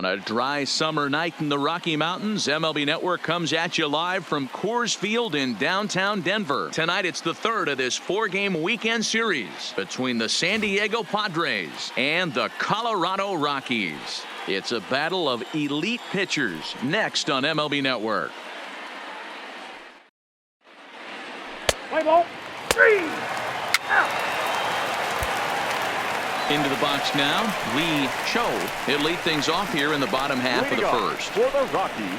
On a dry summer night in the Rocky Mountains, MLB Network comes at you live from Coors Field in downtown Denver. Tonight, it's the third of this four-game weekend series between the San Diego Padres and the Colorado Rockies. It's a battle of elite pitchers next on MLB Network. Play ball. 3 out. Into the box now, Lee Cho. He'll lead things off here in the bottom half of the first. For the Rockies,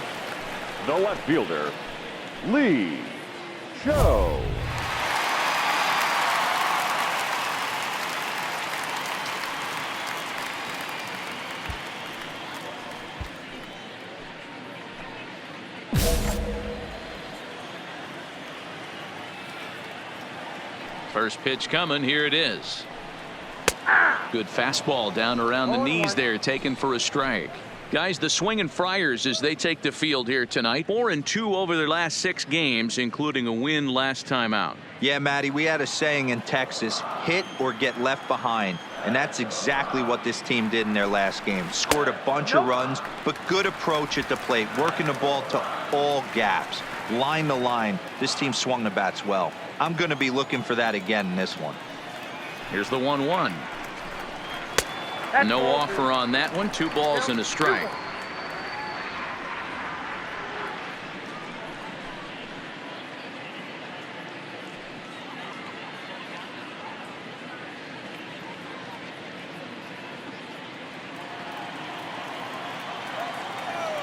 the left fielder, Lee Cho. First pitch coming. Here it is. Good fastball down around the knees there, taken for a strike. Guys, the Swinging Friars as they take the field here tonight. 4-2 over their last 6 games, including a win last time out. Yeah, Matty, we had a saying in Texas, hit or get left behind. And that's exactly what this team did in their last game. Scored a bunch of runs, but good approach at the plate, working the ball to all gaps. Line to line, this team swung the bats well. I'm going to be looking for that again in this one. Here's the 1-1. No offer on that one. 2 balls and a strike.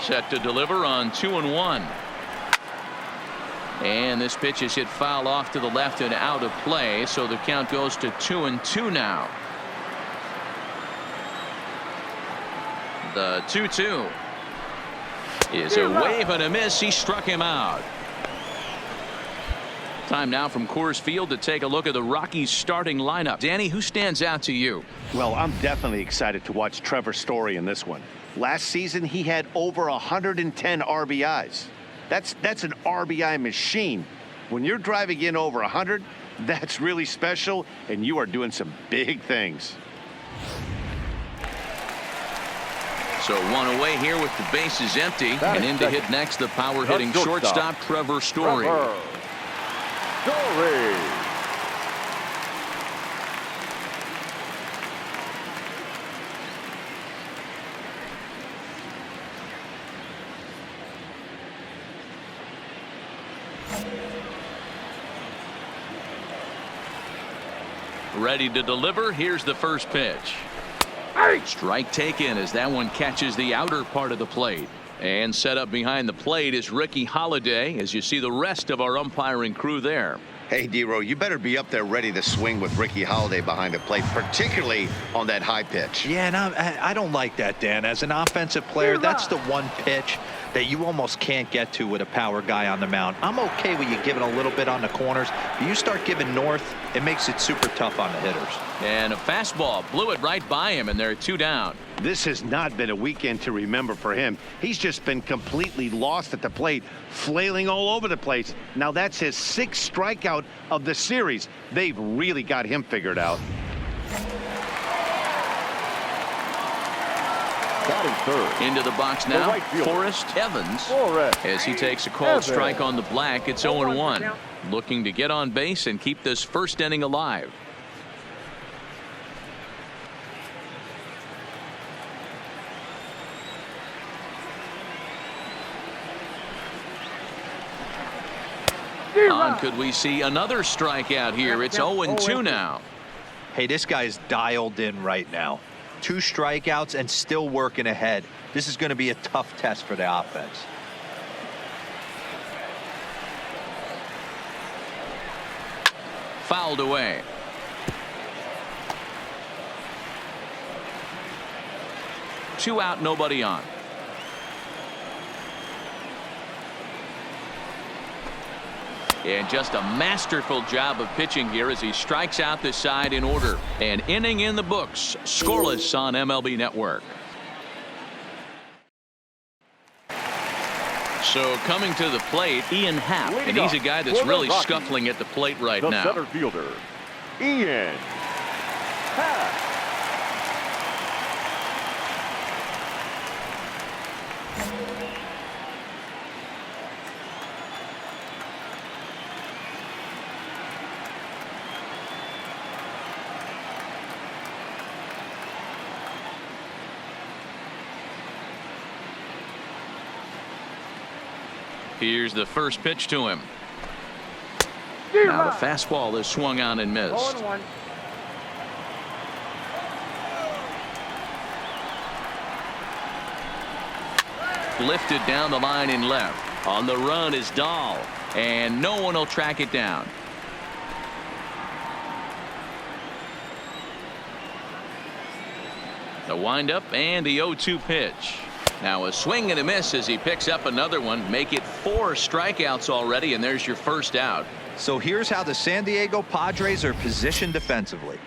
Set to deliver on 2-1. And this pitch is hit foul off to the left and out of play, so the count goes to 2-2 now. The 2-2 is a wave and a miss. He struck him out. Time now from Coors Field to take a look at the Rockies starting lineup. Danny, who stands out to you? Well, I'm definitely excited to watch Trevor Story in this one. Last season he had over 110 RBIs. That's an RBI machine. When you're driving in over 100, that's really special, and you are doing some big things. So 1 away here with the bases empty, and in to hit next the power hitting shortstop Trevor Story. Ready to deliver. Here's the first pitch. Strike taken as that one catches the outer part of the plate. And set up behind the plate is Ricky Holiday as you see the rest of our umpiring crew there. Hey, D-Row, you better be up there ready to swing with Ricky Holiday behind the plate, particularly on that high pitch. Yeah, and I don't like that, Dan. As an offensive player, that's the one pitch that you almost can't get to with a power guy on the mound. I'm okay with you giving a little bit on the corners, but you start giving north, it makes it super tough on the hitters. And a fastball blew it right by him, and there are 2 down. This has not been a weekend to remember for him. He's just been completely lost at the plate, flailing all over the place. Now that's his 6th strikeout of the series. They've really got him figured out. Into the box now, right Forrest Evans as he takes a called strike on the black. It's 0-1. Looking to get on base and keep this first inning alive. On could we see another strikeout here? It's 0-2 now. Hey, this guy's dialed in right now. 2 strikeouts and still working ahead. This is going to be a tough test for the offense. Fouled away. Two out, nobody on. And just a masterful job of pitching here as he strikes out the side in order. An inning in the books, scoreless on MLB Network. So coming to the plate, Ian Happ, and he's a guy that's really scuffling at the plate right now. The center fielder, Ian Happ. Here's the first pitch to him. Now the fastball is swung on and missed. 0-1. Lifted down the line in left. On the run is Dahl, and no one will track it down. The windup and the 0-2 pitch. Now a swing and a miss as he picks up another one. Make it 4 strikeouts already, and there's your first out. So here's how the San Diego Padres are positioned defensively.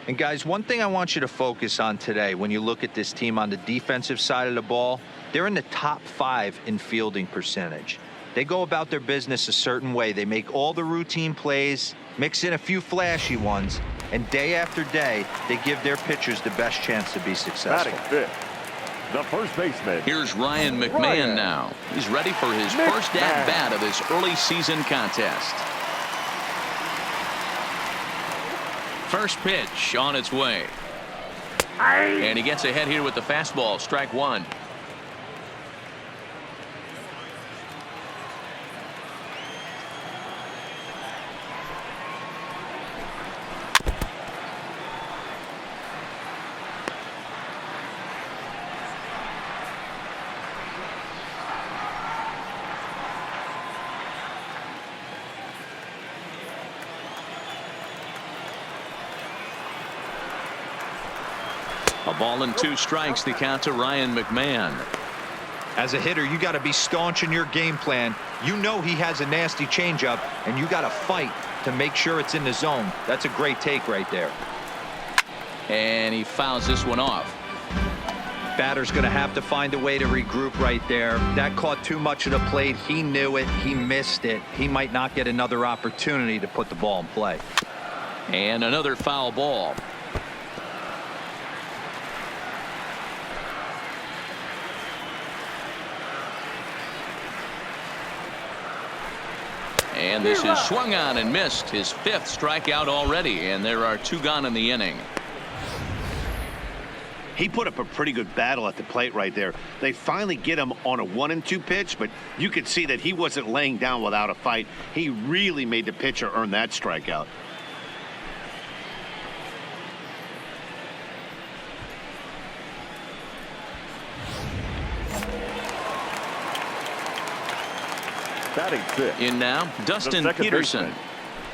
And guys, one thing I want you to focus on today when you look at this team on the defensive side of the ball, they're in the top 5 in fielding percentage. They go about their business a certain way. They make all the routine plays, mix in a few flashy ones, and day after day, they give their pitchers the best chance to be successful. Batting fifth, the first baseman. Here's Ryan McMahon now. He's ready for his first at-bat of this early season contest. First pitch on its way. And he gets ahead here with the fastball. Strike one. A ball and 2 strikes, the count to Ryan McMahon. As a hitter, you got to be staunch in your game plan. You know he has a nasty changeup, and you got to fight to make sure it's in the zone. That's a great take right there. And he fouls this one off. Batter's going to have to find a way to regroup right there. That caught too much of the plate. He knew it. He missed it. He might not get another opportunity to put the ball in play. And another foul ball. And this is swung on and missed. His 5th strikeout already, and there are 2 gone in the inning. He put up a pretty good battle at the plate right there. They finally get him on a 1-2 pitch, but you could see that he wasn't laying down without a fight. He really made the pitcher earn that strikeout. Batting fifth. In now, Dustin second Peterson.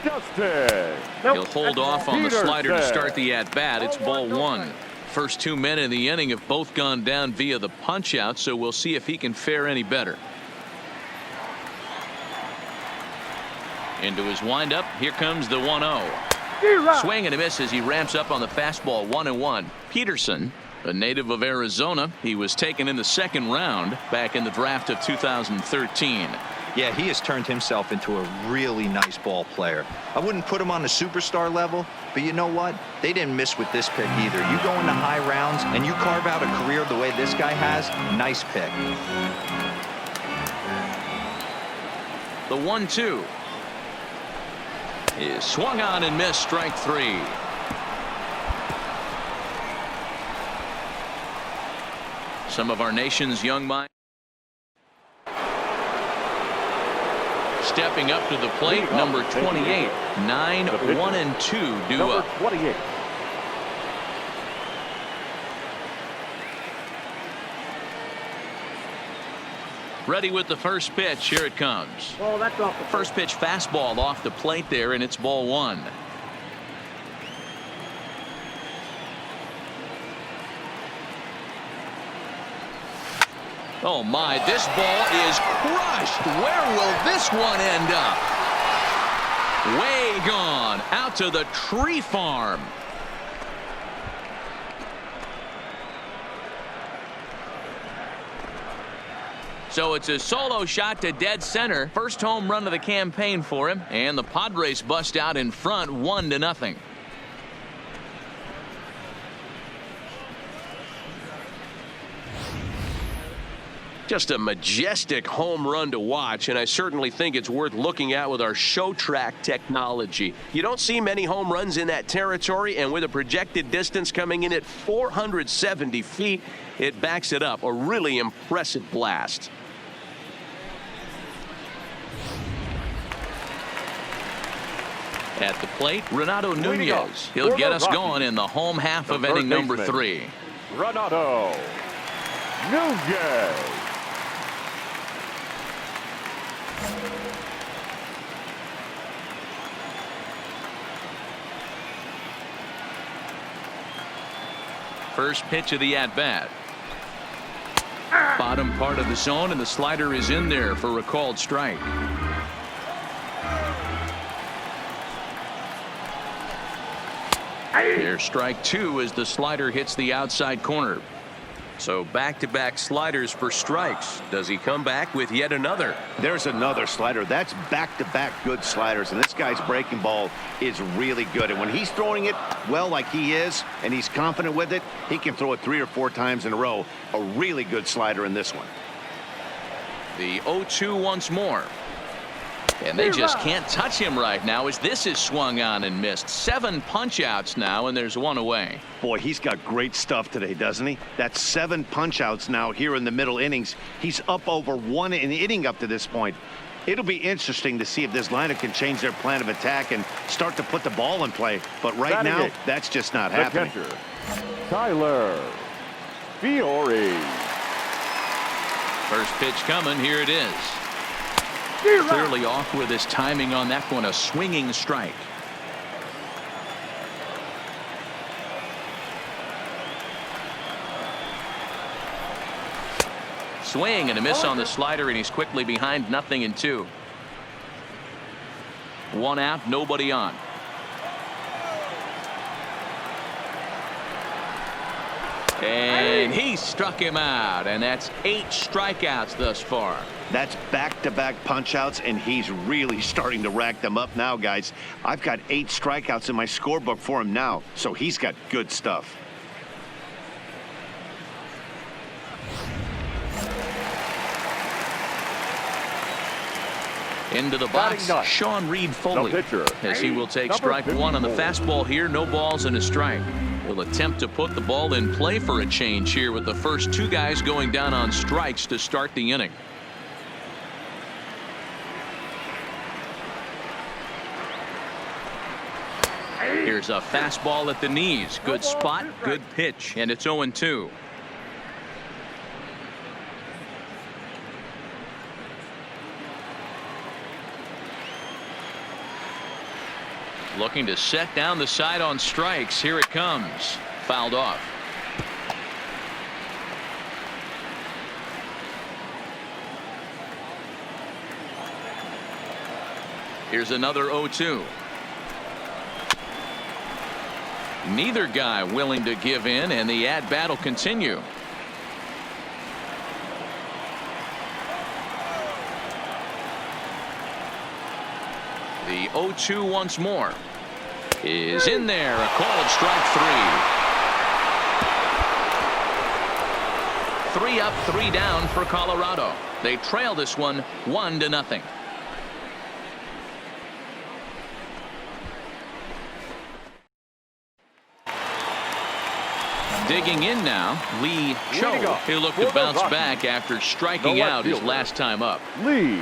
baseman, Dustin. He'll hold off on the slider to Peterson. start the at-bat. It's ball 1. First 2 men in the inning have both gone down via the punch-out, so we'll see if he can fare any better. Into his windup. Here comes the 1-0. Swing and a miss as he ramps up on the fastball. 1-1. Peterson, a native of Arizona. He was taken in the 2nd round back in the draft of 2013. Yeah, he has turned himself into a really nice ball player. I wouldn't put him on the superstar level, but you know what? They didn't miss with this pick either. You go into high rounds and you carve out a career the way this guy has, nice pick. The 1-2 is swung on and missed. Strike 3. Some of our nation's young minds. Stepping up to the plate, number 28, 9-1-2 due Number up. 28. Ready with the first pitch. Here it comes. Oh, that's off the First pitch fastball off the plate there, and it's ball 1. Oh my, this ball is crushed. Where will this one end up? Way gone out to the tree farm. So it's a solo shot to dead center. First home run of the campaign for him, and the Padres bust out in front 1-0. Just a majestic home run to watch, and I certainly think it's worth looking at with our show track technology. You don't see many home runs in that territory, and with a projected distance coming in at 470 feet, it backs it up. A really impressive blast. At the plate, Renato Leading off Nunez. for He'll the get us Rockies, going in the home half the of inning third number baseman, 3. Renato Nunez. First pitch of the at-bat. Bottom part of the zone, and the slider is in there for a called strike. There's strike 2 as the slider hits the outside corner. So back-to-back sliders for strikes. Does he come back with yet another? There's another slider. That's back-to-back good sliders, and this guy's breaking ball is really good. And when he's throwing it well like he is, and he's confident with it, he can throw it 3 or 4 times in a row. A really good slider in this one. The 0-2 once more. And they just can't touch him right now as this is swung on and missed. 7 punch-outs now, and there's 1 away. Boy, he's got great stuff today, doesn't he? That's 7 punch-outs now here in the middle innings. He's up over 1 an inning up to this point. It'll be interesting to see if this lineup can change their plan of attack and start to put the ball in play. But right now, that's just not happening. The catcher, Tyler Fiore. First pitch coming. Here it is. Clearly off with his timing on that one. A swinging strike. Swing and a miss on the slider, and he's quickly behind 0-2. 1 out, nobody on. And he struck him out, and that's 8 strikeouts thus far. That's back-to-back punch-outs, and he's really starting to rack them up now, guys. I've got 8 strikeouts in my scorebook for him now, so he's got good stuff. Into the box, Sean Reid-Foley, as he will take strike 1 on the fastball here. No balls and a strike. He'll attempt to put the ball in play for a change here with the first 2 guys going down on strikes to start the inning. Here's a fastball at the knees. Good spot, good pitch, and it's 0-2. Looking to set down the side on strikes. Here it comes. Fouled off. Here's another 0-2. Neither guy willing to give in, and the at-bat will continue. The 0-2 once more is in there. A called strike 3. 3 up, 3 down for Colorado. They trail this one 1-0. Digging in now, Lee Cho. He'll look to bounce back after striking out his last time up. Lee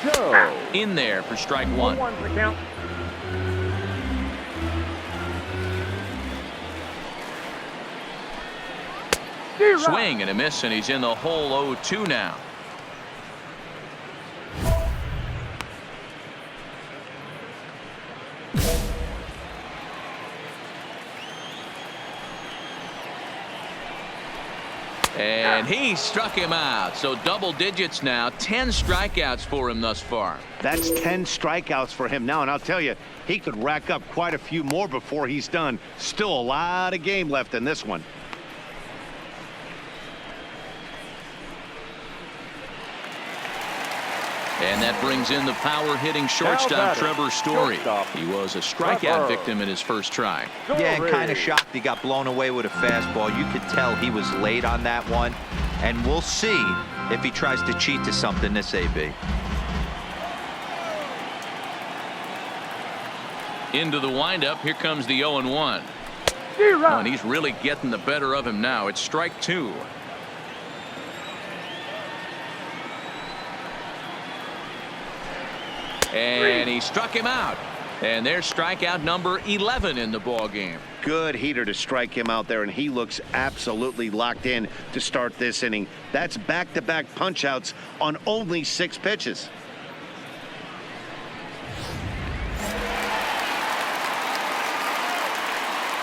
Cho. In there for strike 1. 1 for count. Swing and a miss, and he's in the hole. 0-2 now. And he struck him out. So double digits now. 10 strikeouts for him thus far. That's 10 strikeouts for him now, and I'll tell you, he could rack up quite a few more before he's done. Still a lot of game left in this one. And that brings in the power-hitting shortstop, Trevor Story. He was a strikeout victim in his first try. Yeah, and kind of shocked he got blown away with a fastball. You could tell he was late on that one. And we'll see if he tries to cheat to something this AB. Into the windup. Here comes the 0-1. Oh, and he's really getting the better of him now. It's strike 2. And he struck him out. And there's strikeout number 11 in the ball game. Good heater to strike him out there, and he looks absolutely locked in to start this inning. That's back-to-back punch-outs on only 6 pitches.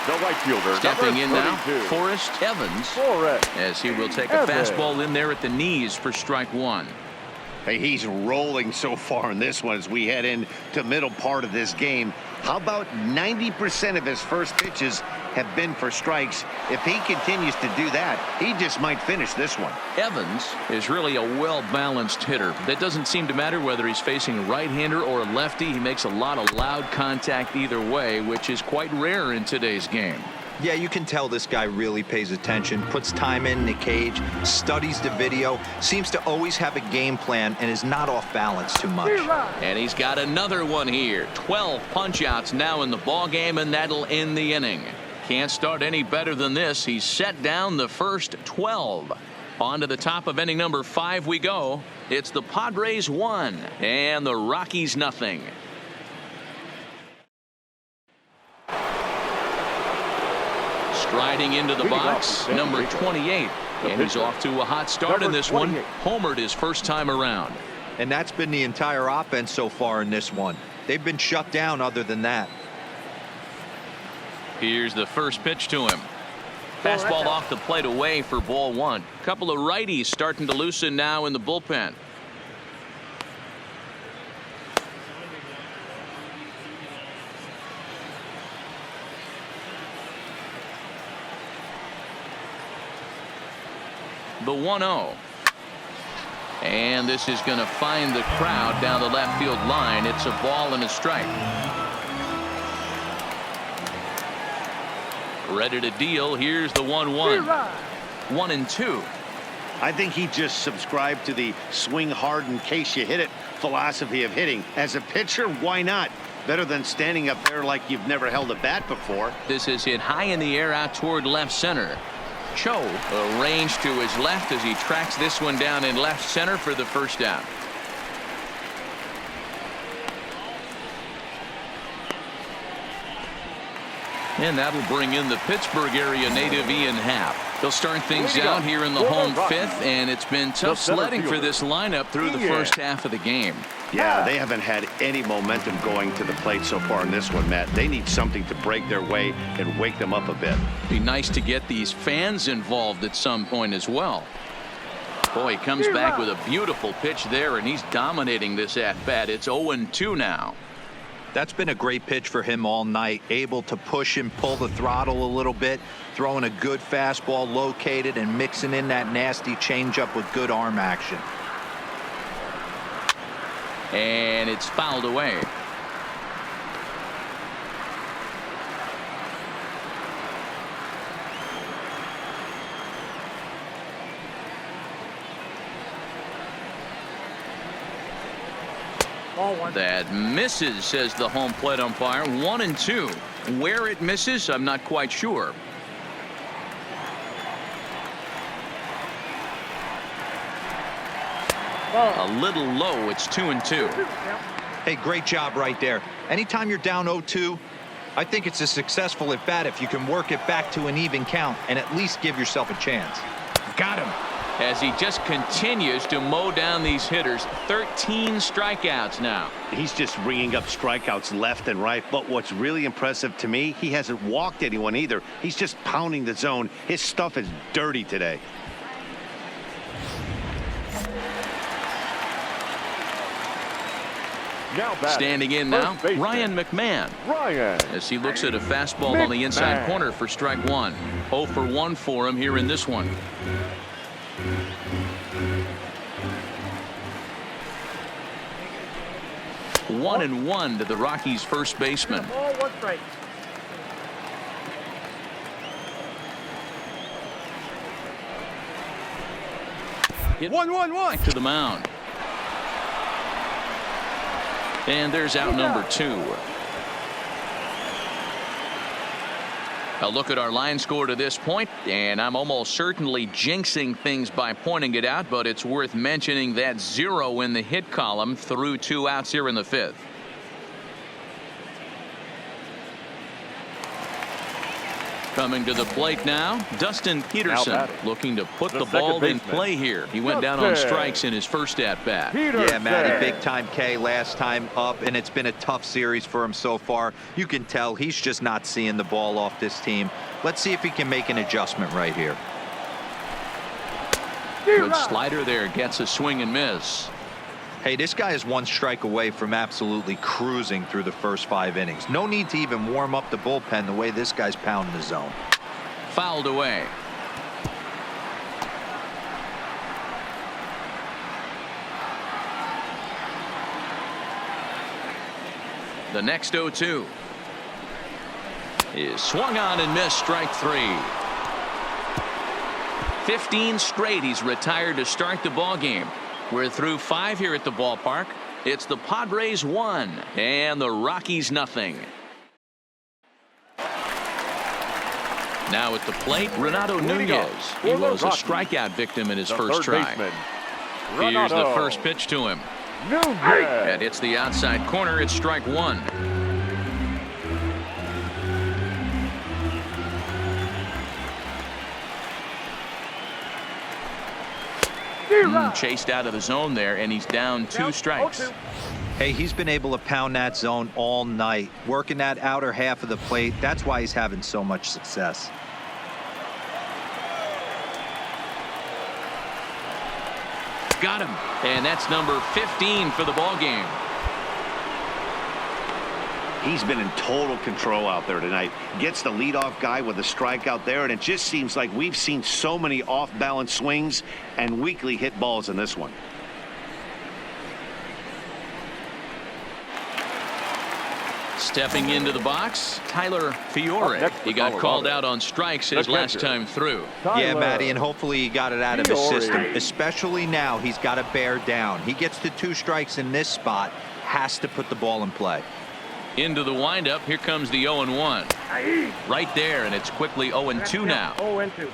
The right fielder, stepping in now, 32. Forrest Evans, as he will take a fastball in there at the knees for strike 1. Hey, he's rolling so far in this one as we head into middle part of this game. How about 90% of his first pitches have been for strikes? If he continues to do that, he just might finish this one. Evans is really a well-balanced hitter. That doesn't seem to matter whether he's facing a right-hander or a lefty. He makes a lot of loud contact either way, which is quite rare in today's game. Yeah, you can tell this guy really pays attention, puts time in the cage, studies the video, seems to always have a game plan, and is not off balance too much. And he's got another one here. 12 punch-outs now in the ball game, and that'll end the inning. Can't start any better than this. He's set down the first 12. On to the top of inning number 5 we go. It's the Padres 1 and the Rockies nothing. Striding into the box, number 28. And he's off to a hot start in this one. Homered his first time around. And that's been the entire offense so far in this one. They've been shut down other than that. Here's the first pitch to him. Fastball off the plate away for ball 1. Couple of righties starting to loosen now in the bullpen. The 1-0. And this is going to find the crowd down the left field line. It's a ball and a strike. Ready to deal. Here's the 1-1. 1-2. I think he just subscribed to the swing hard in case you hit it philosophy of hitting. As a pitcher, why not? Better than standing up there like you've never held a bat before. This is hit high in the air out toward left center. Cho arranged to his left as he tracks this one down in left center for the first out. And that'll bring in the Pittsburgh area native Ian Happ. They'll start things out here in the home 5th, and it's been tough sledding for this lineup through the first half of the game. Yeah, they haven't had any momentum going to the plate so far in this one, Matt. They need something to break their way and wake them up a bit. Be nice to get these fans involved at some point as well. Boy, he comes back with a beautiful pitch there, and he's dominating this at-bat. It's 0-2 now. That's been a great pitch for him all night, able to push and pull the throttle a little bit, throwing a good fastball located and mixing in that nasty changeup with good arm action. And it's fouled away. That misses, says the home plate umpire. 1-2. Where it misses, I'm not quite sure. A little low. It's 2-2. Hey, great job right there. Anytime you're down 0-2, I think it's a successful at bat if you can work it back to an even count and at least give yourself a chance. Got him. As he just continues to mow down these hitters. 13 strikeouts now. He's just ringing up strikeouts left and right. But what's really impressive to me, he hasn't walked anyone either. He's just pounding the zone. His stuff is dirty today. Standing in now, Ryan McMahon. As he looks at a fastball on the inside corner for strike 1. 0 for 1 for him here in this one. One and 1 to the Rockies' first baseman. Hit 1-1-1 to the mound. And there's out number 2. A look at our line score to this point, and I'm almost certainly jinxing things by pointing it out, but it's worth mentioning that 0 in the hit column through 2 outs here in the 5th. Coming to the plate now, Dustin Peterson batting, looking to put the second ball in baseman, play here. He went down on Dustin strikes in his first at-bat. Yeah, Matty, big time K last time up, and it's been a tough series for him so far. You can tell he's just not seeing the ball off this team. Let's see if he can make an adjustment right here. Good slider there, gets a swing and miss. Hey, this guy is one strike away from absolutely cruising through the first 5 innings. No need to even warm up the bullpen the way this guy's pounding the zone. Fouled away. The next 0-2 is swung on and missed, strike 3. 15 straight he's retired to start the ball game. We're through 5 here at the ballpark. It's the Padres 1 and the Rockies nothing. Now at the plate, Renato Nunez. He was a strikeout victim in his first try. Here's the first pitch to him. And it's the outside corner. It's strike 1. Chased out of the zone there, and he's down 2 strikes. Hey, he's been able to pound that zone all night, working that outer half of the plate. That's why he's having so much success. Got him, and that's number 15 for the ball game. He's been in total control out there tonight. Gets the leadoff guy with a strikeout there, and it just seems like we've seen so many off-balance swings and weakly hit balls in this one. Stepping into the box, Tyler Fiore. He got called out on strikes his last time through. Yeah, Matty, and hopefully he got it out of his system. Especially now, he's got to bear down. He gets the 2 strikes in this spot, has to put the ball in play. Into the windup, here comes the 0-1. Right there, and it's quickly 0-2 now. 0-2.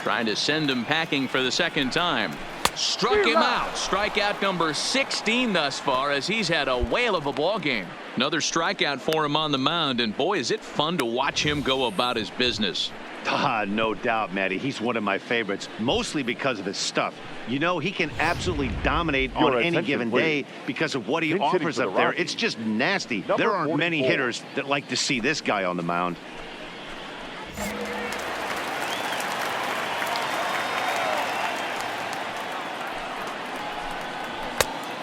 Trying to send him packing for the second time. Struck him out. Strikeout number 16 thus far, as he's had a whale of a ball game. Another strikeout for him on the mound, and boy, is it fun to watch him go about his business. No doubt, Matty. He's one of my favorites, mostly because of his stuff. You know, he can absolutely dominate on any given day because of what he offers up there. It's just nasty. There aren't many hitters that like to see this guy on the mound.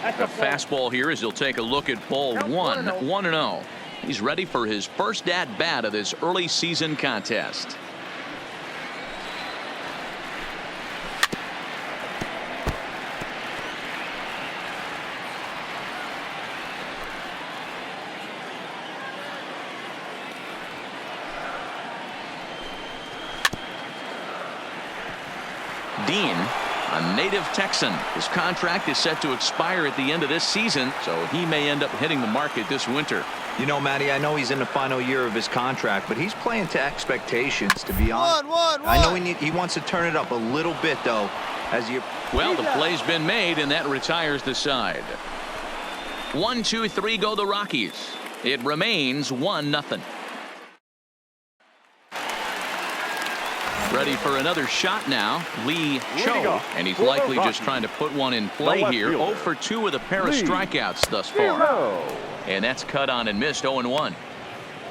A fastball here as he'll take a look at ball 1, 1-0. He's ready for his first at-bat of this early season contest. Dean, a native Texan. His contract is set to expire at the end of this season, so he may end up hitting the market this winter. You know, Matty, I know he's in the final year of his contract, but he's playing to expectations, to be honest. I know he wants to turn it up a little bit, though, as you... Well, the play's been made, and that retires the side. 1, 2, 3 go the Rockies. It remains 1-0. Ready for another shot now, Lee Cho, and he's likely just trying to put one in play here. 0 for 2 with a pair of strikeouts thus far. And that's cut on and missed. 0-1.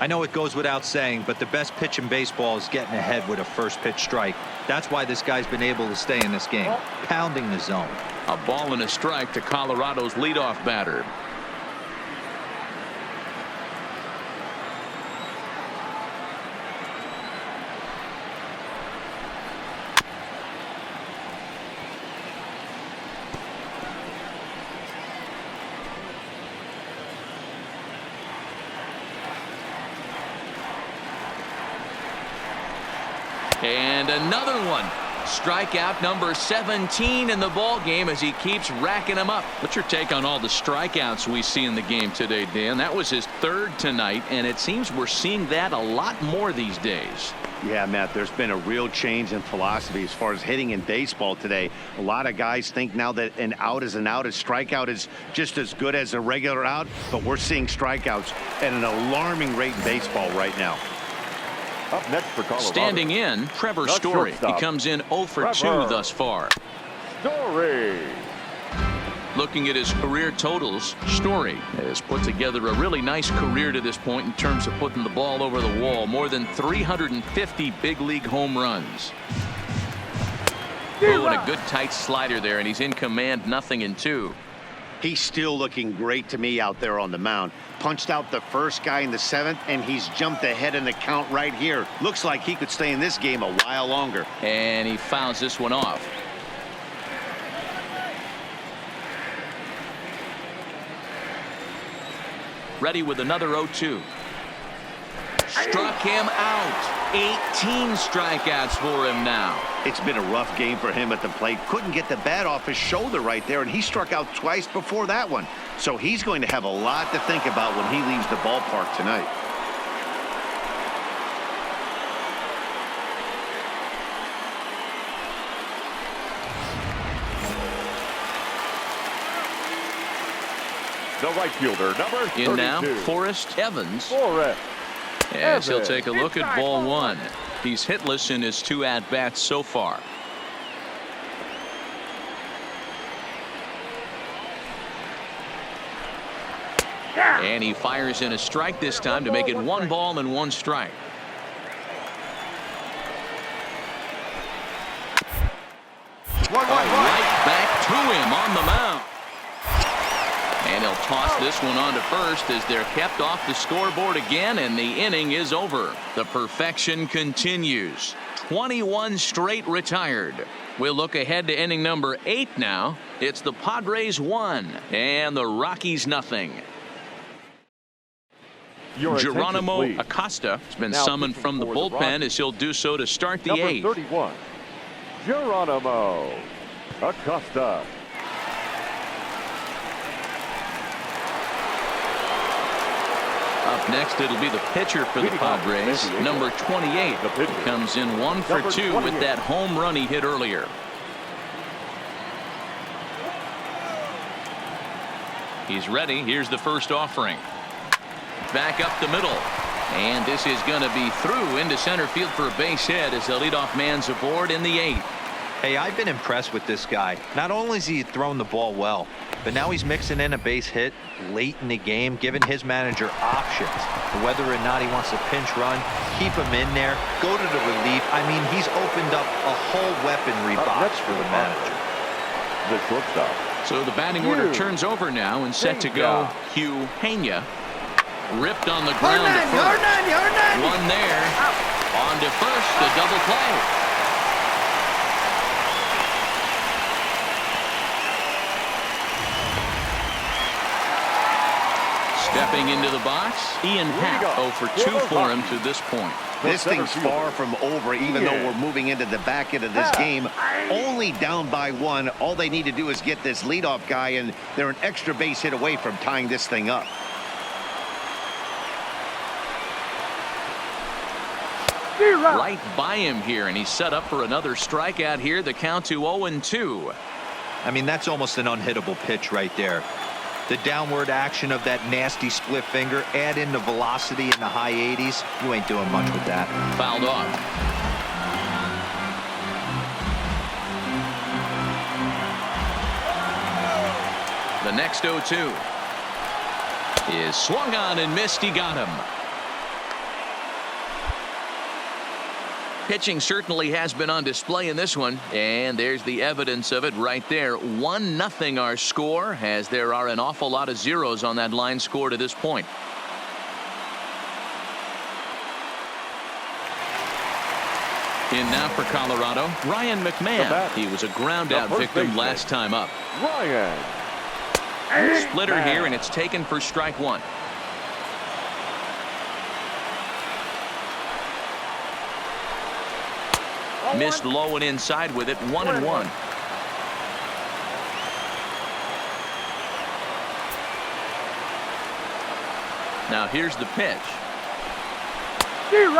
I know it goes without saying, but the best pitch in baseball is getting ahead with a first pitch strike. That's why this guy's been able to stay in this game, pounding the zone. A ball and a strike to Colorado's leadoff batter. And another one. Strikeout number 17 in the ball game as he keeps racking them up. What's your take on all the strikeouts we see in the game today, Dan? That was his third tonight, and it seems we're seeing that a lot more these days. Yeah, Matt, there's been a real change in philosophy as far as hitting in baseball today. A lot of guys think now that an out is an out. A strikeout is just as good as a regular out, but we're seeing strikeouts at an alarming rate in baseball right now. Up next for Colorado. Standing in, Trevor Story. He comes in 0 for 2 thus far. Story. Looking at his career totals, Story has put together a really nice career to this point in terms of putting the ball over the wall. More than 350 big league home runs. Oh, and a good tight slider there, and he's in command, 0-2. He's still looking great to me out there on the mound. Punched out the first guy in the 7th, and he's jumped ahead in the count right here. Looks like he could stay in this game a while longer. And he fouls this one off. Ready with another 0-2. Struck him out. 18 strikeouts for him now. It's been a rough game for him at the plate. Couldn't get the bat off his shoulder right there, and he struck out twice before that one. So he's going to have a lot to think about when he leaves the ballpark tonight. The right fielder, number 32. In now, Forrest Evans. Forrest. As he'll take a look at ball one. He's hitless in his 2 at-bats so far. And he fires in a strike this time to make it 1 ball and 1 strike. Right back to him on the mound. And he'll toss this one on to first as they're kept off the scoreboard again, and the inning is over. The perfection continues. 21 straight retired. We'll look ahead to inning number 8 now. It's the Padres 1 and the Rockies 0. Geronimo Acosta has been summoned from the bullpen as he'll do so to start the 8th. Number 31, Geronimo Acosta. Up next, it'll be the pitcher for the Padres, number 28. He comes in 1 for 2 with that home run he hit earlier. He's ready. Here's the first offering. Back up the middle. And this is going to be through into center field for a base hit as the leadoff man's aboard in the 8th. Hey, I've been impressed with this guy. Not only has he thrown the ball well, but now he's mixing in a base hit late in the game, giving his manager options. Whether or not he wants to pinch run, keep him in there, go to the relief. I mean, he's opened up a whole weaponry box for the manager. The shortstop. So the batting order turns over now and set to go. Hugh Pena. Ripped on the ground to first. One there. On to first, the double play. Stepping into the box, Ian Happ 0 for 2 for him to this point. This thing's far from over, even though we're moving into the back end of this game. Only down by 1. All they need to do is get this leadoff guy, and they're an extra base hit away from tying this thing up. Right by him here, and he's set up for another strikeout here. The count to 0-2. I mean, that's almost an unhittable pitch right there. The downward action of that nasty split finger, add in the velocity in the high 80s, you ain't doing much with that. Fouled off. The next 0-2 is swung on and missed. He got him. Pitching certainly has been on display in this one, and there's the evidence of it right there. 1-0 our score, as there are an awful lot of zeros on that line score to this point. In now for Colorado, Ryan McMahon. He was a ground out victim last time up. Ryan. Splitter here, and it's taken for strike 1. Missed low and inside with it, 1-1. Now here's the pitch.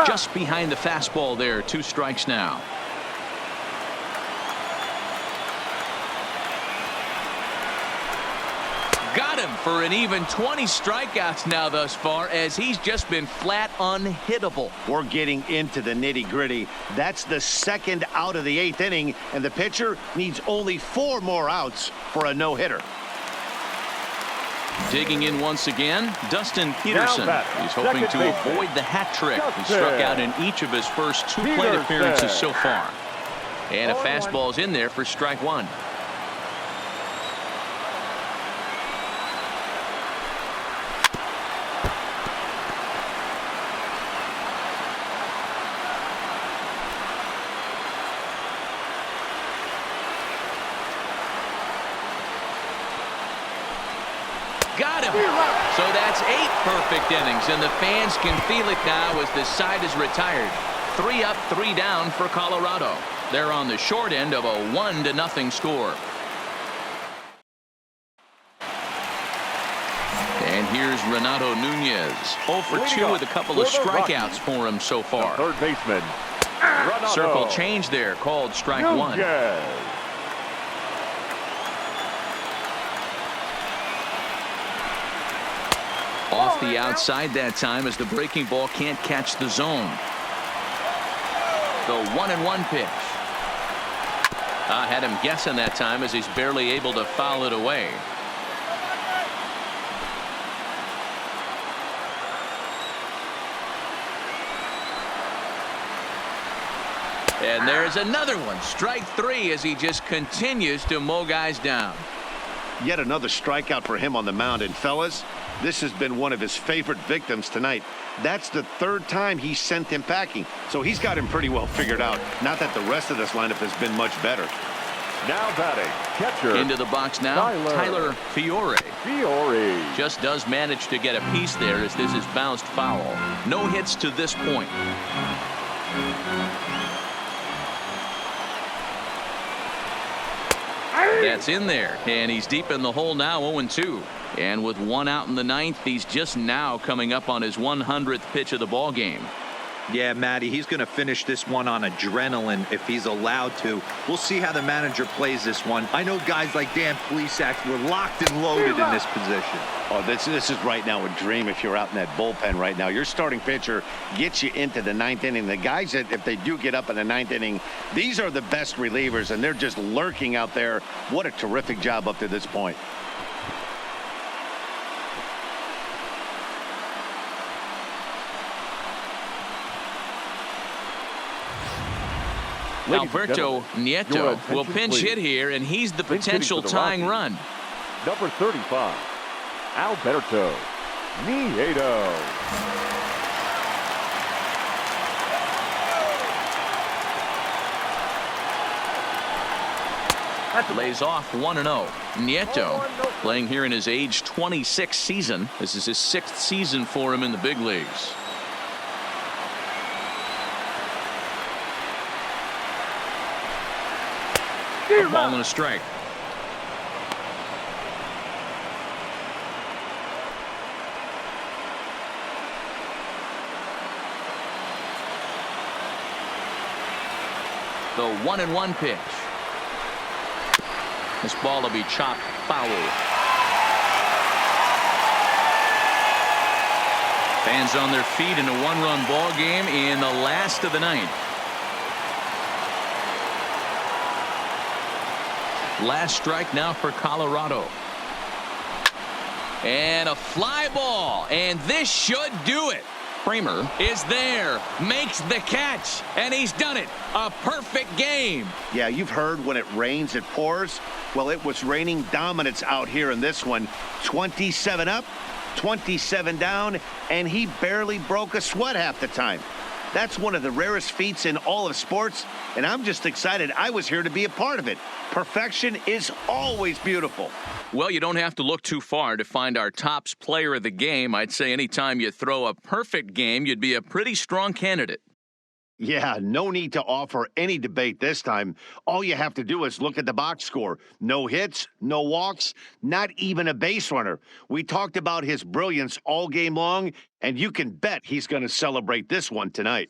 Just behind the fastball there, 2 strikes now. Got him for an even 20 strikeouts now thus far, as he's just been flat unhittable. We're getting into the nitty-gritty. That's the second out of the 8th inning, and the pitcher needs only 4 more outs for a no-hitter. Digging in once again, Dustin Peterson. He's hoping to avoid the hat trick. He struck out in each of his first 2 plate appearances so far. And a fastball's in there for strike 1. Got him. So that's 8 perfect innings, and the fans can feel it now as the side is retired. 3 up, 3 down for Colorado. They're on the short end of a 1-0 score. And here's Renato Nunez. 0 for 2 with a couple of strikeouts for him so far. The third baseman. Circle change there, called strike 1. Off the outside that time as the breaking ball can't catch the zone. The 1-1 pitch. I had him guessing that time as he's barely able to foul it away. And there's another one. Strike 3 as he just continues to mow guys down. Yet another strikeout for him on the mound. And fellas, this has been one of his favorite victims tonight. That's the 3rd time he sent him packing. So he's got him pretty well figured out. Not that the rest of this lineup has been much better. Now batting, catcher. Into the box now, Tyler Fiore. Fiore. Just does manage to get a piece there as this is bounced foul. No hits to this point. That's in there, and he's deep in the hole now, 0-2. And with 1 out in the 9th, he's just now coming up on his 100th pitch of the ball game. Yeah, Matty, he's going to finish this one on adrenaline if he's allowed to. We'll see how the manager plays this one. I know guys like Dan Plesac were locked and loaded in this position. Oh, this is right now a dream if you're out in that bullpen right now. Your starting pitcher gets you into the 9th inning. The guys that, if they do get up in the 9th inning, these are the best relievers, and they're just lurking out there. What a terrific job up to this point. Alberto Nieto will pinch hit here, and he's the potential tying run. Number 35, Alberto Nieto. Lays off 1-0. Nieto playing here in his age 26 season. This is his 6th season for him in the big leagues. A ball and a strike. The 1-1 pitch. This ball will be chopped foul. Fans on their feet in a 1-run ball game in the last of the 9th. Last strike now for Colorado. And a fly ball, and this should do it. Kramer is there, makes the catch, and he's done it. A perfect game. Yeah, you've heard when it rains, it pours. Well, it was raining dominance out here in this one. 27 up, 27 down, and he barely broke a sweat half the time. That's one of the rarest feats in all of sports, and I'm just excited I was here to be a part of it. Perfection is always beautiful. Well, you don't have to look too far to find our tops player of the game. I'd say anytime you throw a perfect game, you'd be a pretty strong candidate. Yeah, no need to offer any debate this time. All you have to do is look at the box score. No hits, no walks, not even a base runner. We talked about his brilliance all game long, and you can bet he's going to celebrate this one tonight.